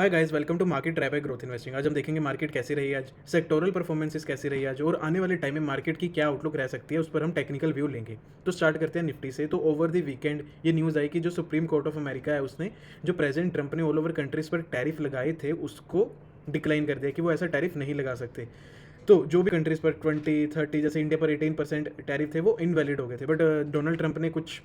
Hi guys, welcome to market drive by growth investing. आज हम देखेंगे मार्केट कैसी रही आज, सेक्टोरल परफॉर्मेंसेस कैसी रही आज और आने वाले टाइम में मार्केट की क्या आउटलुक रह सकती है, उस पर हम टेक्निकल व्यू लेंगे। तो स्टार्ट करते हैं निफ्टी से। तो ओवर द वीकेंड ये न्यूज़ आई कि जो सुप्रीम कोर्ट ऑफ अमेरिका है उसने जो प्रेसिडेंट ट्रंप ने ऑल ओवर कंट्रीज पर टैरिफ लगाए थे उसको डिक्लाइन कर दिया कि वो ऐसा टैरिफ नहीं लगा सकते। तो जो भी कंट्रीज पर 20-30 जैसे इंडिया पर 18% टैरिफ थे वो इनवैलिड हो गए थे, बट डोनाल्ड ट्रंप ने कुछ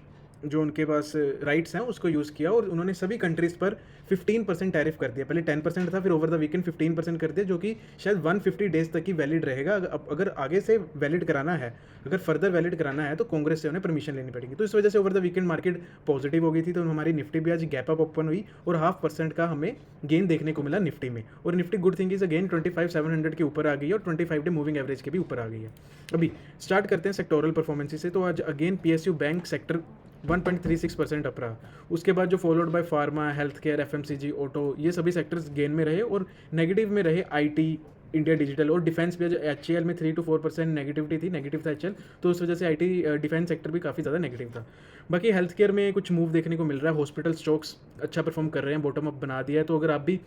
जो उनके पास राइट्स हैं उसको यूज़ किया और उन्होंने सभी कंट्रीज़ पर 15% टैरिफ कर दिया। पहले 10% था, फिर ओवर द वीकेंड 15% कर दिया, जो कि शायद 150 डेज तक ही वैलिड रहेगा। अगर आगे से वैलिड कराना है, अगर फर्दर वैलिड कराना है तो कांग्रेस से उन्हें परमिशन लेनी पड़ेगी। तो इस वजह से over the weekend market positive हो गई थी। तो हमारी निफ्टी भी आज गैप अप ओपन हुई और 0.5% का हमें गेन देखने को मिला निफ्टी में। और Nifty good thing is again 25,700 के ऊपर आ गई है और 25 डे मूविंग एवरेज के भी ऊपर आ गई है। अभी स्टार्ट करते हैं सेक्टोरल परफॉर्मेंस से। तो आज again PSU bank sector 1.36% up रहा। उसके बाद जो followed by pharma, health care, FMCG, auto, ये सभी सेक्टर्स गेन में रहे और नेगेटिव में रहे आईटी, इंडिया डिजिटल और डिफेंस भी। एचएएल में 3 to 4% नेगेटिविटी थी, नेगेटिव था एचएल, तो उस वजह से आईटी डिफेंस सेक्टर भी काफ़ी ज़्यादा नेगेटिव था। बाकी हेल्थ केयर में कुछ मूव देखने को मिल रहा है। हॉस्पिटल स्टॉक्स अच्छा परफॉर्म कर रहे हैं, बॉटम अप बना दिया है। तो अगर आप भी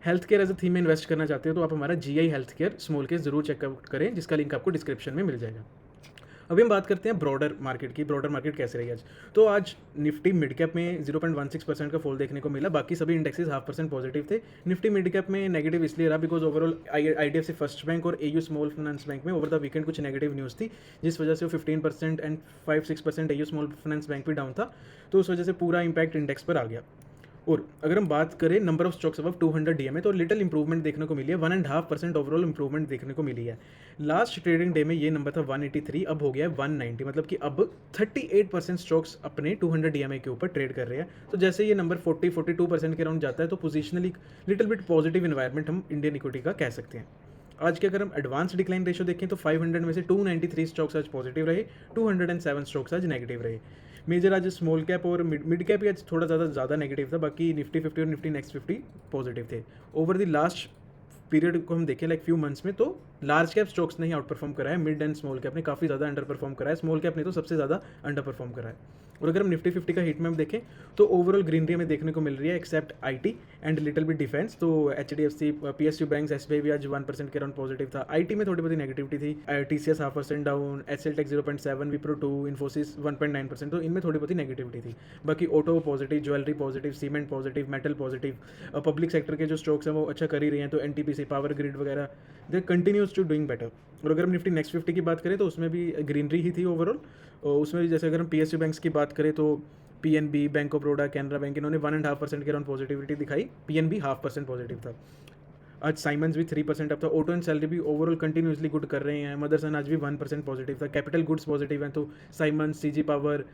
health care as a theme में इन्वेस्ट करना चाहते हो तो आप हमारा GI health care small case जरूर चेकआउट करें, जिसका लिंक आपको डिस्क्रिप्शन में मिल जाएगा। अभी हम बात करते हैं ब्रॉडर मार्केट की। ब्रॉडर मार्केट कैसे रही आज? तो आज निफ्टी मिड कैप में 0.16% का फॉल देखने को मिला। बाकी सभी इंडेक्सेस 0.5% पॉजिटिव थे। निफ्टी मिड कैप में नेगेटिव इसलिए रहा because overall IDFC first bank और एयू स्मॉल फाइनेंस बैंक में ओवर द वीकेंड कुछ नेगेटिव न्यूज़ थी, जिस वजह से वो 15% and 5-6% AU small finance bank भी डाउन था। तो उस वजह से पूरा इंपैक्ट इंडेक्स पर आ गया। और अगर हम बात करें number of stocks above 200 DMA तो लिटिल इंप्रूवमेंट देखने को मिली है। 1.5% ओवरऑल इंप्रूवमेंट देखने को मिली है। लास्ट ट्रेडिंग डे में ये नंबर था 183, अब हो गया है 190, मतलब कि अब 38% स्टॉक्स अपने 200 डीएमए के ऊपर ट्रेड कर रहे हैं। तो जैसे ये नंबर 40-42% के राउंड जाता है तो positionally little bit positive environment हम इंडियन इक्विटी का कह सकते हैं। आज के अगर हम एडवांस डिक्लाइन रेशियो देखें तो 500 में से 293 स्टॉक्स आज पॉजिटिव रहे, 207 स्टॉक्स आज नेगेटिव रहे। मेजर आज स्मॉल कैप और मिड कैप ही आज थोड़ा ज़्यादा नेगेटिव था। बाकी निफ्टी 50 और निफ्टी नेक्स्ट 50 पॉजिटिव थे। ओवर द लास्ट पीरियड को हम देखें लाइक फ्यू मंथ्स में, तो लार्ज कैप स्टॉक्स ने ही आउट परफॉर्म करा है, मिड एंड स्मॉल कैप ने काफ़ी ज़्यादा अंडर परफॉर्म करा है, स्मॉल कैप ने तो सबसे ज़्यादा अंडर परफॉर्म करा है। और अगर हम निफ्टी 50 का हीट मैप देखें तो ओवरऑल ग्रीनरी हमें देखने को मिल रही है except IT and little bit defence. तो एचडीएफसी, पीएसयू बैंक, एसबीआई भी आज 1% के अराउंड पॉजिटिव था। आईटी में थोड़ी बहुत नेगेटिविटी थी। TCS 0.5% down, HL tech 0.7, Wipro 2, Infosys 1.9%, तो इनमें थोड़ी बहुत नेगेटिविटी थी। बाकी auto positive, jewellery positive, cement positive, metal positive. Public sector के जो स्टॉक्स हैं वो अच्छा कर ही रही हैं, तो एनटीपीसी, पावर ग्रिड वगैरह दे कंटिन्यूज टू डूइंग बेटर। और अगर हम निफ्टी नेक्स्ट 50 की बात करें तो उसमें भी ग्रीनरी ही थी ओवरऑल। और उसमें भी जैसे अगर हम पीएसयू बैंक्स की बात करें तो PNB, bank of Baroda, Canara bank, इन्होंने 1.5% के अराउंड पॉजिटिविटी दिखाई। पीएनबी 0.5% पॉजिटिव था। आज साइमंस भी 3% अप था। ऑटो एंड सैलरी भी ओवरऑल कंटिन्यूसली गुड कर रहे हैं। मदरसन आज भी 1% पॉजिटिव था। कैपिटल गुड्स पॉजिटिव हैं, तो साइमंस, सीजी पावर,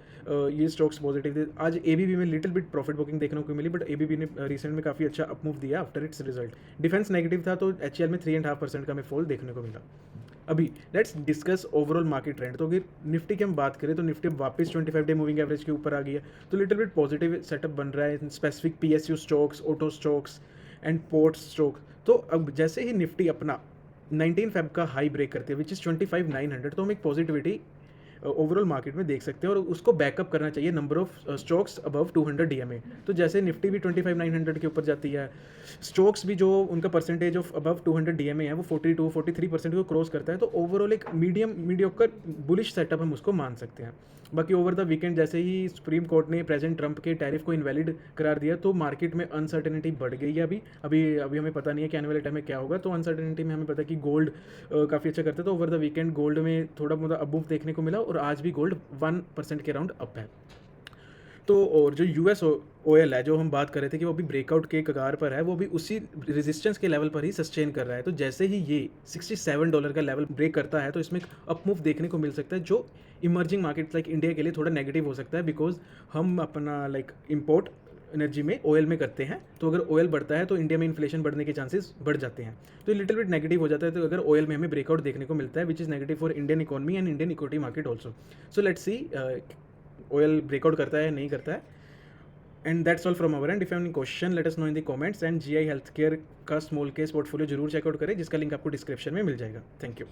ये स्टॉक्स पॉजिटिव थे। आज एबीबी में लिटिल बिट प्रॉफिट बुकिंग देखने को मिली, बट एबीबी ने रिसेंट में काफ़ी अच्छा अपमूव दिया after it's result. Defence negative था, तो एचएल में 3.5% का हमें फॉल देखने को मिला। अभी let's discuss overall market trend. तो अगर निफ्टी की हम बात करें तो निफ्टी वापस 25 डे मूविंग एवरेज के ऊपर आ गई है, तो लिटिल बिट पॉजिटिव सेटअप बन रहा है specific PSU stocks, auto stocks and port stock. तो अब जैसे ही निफ्टी अपना 19 फेब का हाई ब्रेक करते हैं विच इज़ 25,900, तो हम एक पॉजिटिविटी ओवरऑल मार्केट में देख सकते हैं और उसको बैकअप करना चाहिए number of stocks above 200 DMA. तो जैसे निफ्टी भी 25,900 के ऊपर जाती है, स्टॉक्स भी जो उनका परसेंटेज ऑफ अबव 200 डीएमए है वो 42-43% को क्रॉस करता है, तो ओवरऑल एक मीडियोकर बुलिश सेटअप हम उसको मान सकते हैं। बाकी ओवर द वीकेंड जैसे ही सुप्रीम कोर्ट ने प्रेसिडेंट ट्रंप के टैरिफ को इनवैलिड करार दिया तो मार्केट में अनसर्टेनिटी बढ़ गई है। अभी हमें पता नहीं है कि आने वाले टाइम में क्या होगा। तो अनसर्टेनिटी में हमें पता है कि गोल्ड काफ़ी अच्छा करता है, तो ओवर द वीकेंड गोल्ड में थोड़ा मोटा अबूव देखने को मिला और आज भी गोल्ड 1% के राउंड अप है। तो और जो यूएस ऑयल है, जो हम बात कर रहे थे कि वो भी ब्रेकआउट के कगार पर है, वो भी उसी रेजिस्टेंस के लेवल पर ही सस्टेन कर रहा है। तो जैसे ही ये $67 का लेवल ब्रेक करता है तो इसमें एक अपमूव देखने को मिल सकता है, जो इमर्जिंग मार्केट्स लाइक इंडिया के लिए थोड़ा नेगेटिव हो सकता है, बिकॉज हम अपना लाइक इम्पोर्ट एनर्जी में ऑयल में करते हैं। तो अगर ऑयल बढ़ता है तो इंडिया में इन्फ्लेशन बढ़ने के चांसेस बढ़ जाते हैं, तो लिटिल बिट नेगेटिव हो जाता है। तो अगर ऑयल में हमें ब्रेकआउट देखने को मिलता है which is negative for Indian economy and Indian equity market also. So let's see oil breakout करता है या नहीं करता है। And that's all from our and. If you have any question let us know in the comments. And GI health care का small case portfolio जरूर check out करें, जिसका लिंक आपको डिस्क्रिप्शन में मिल जाएगा। Thank you.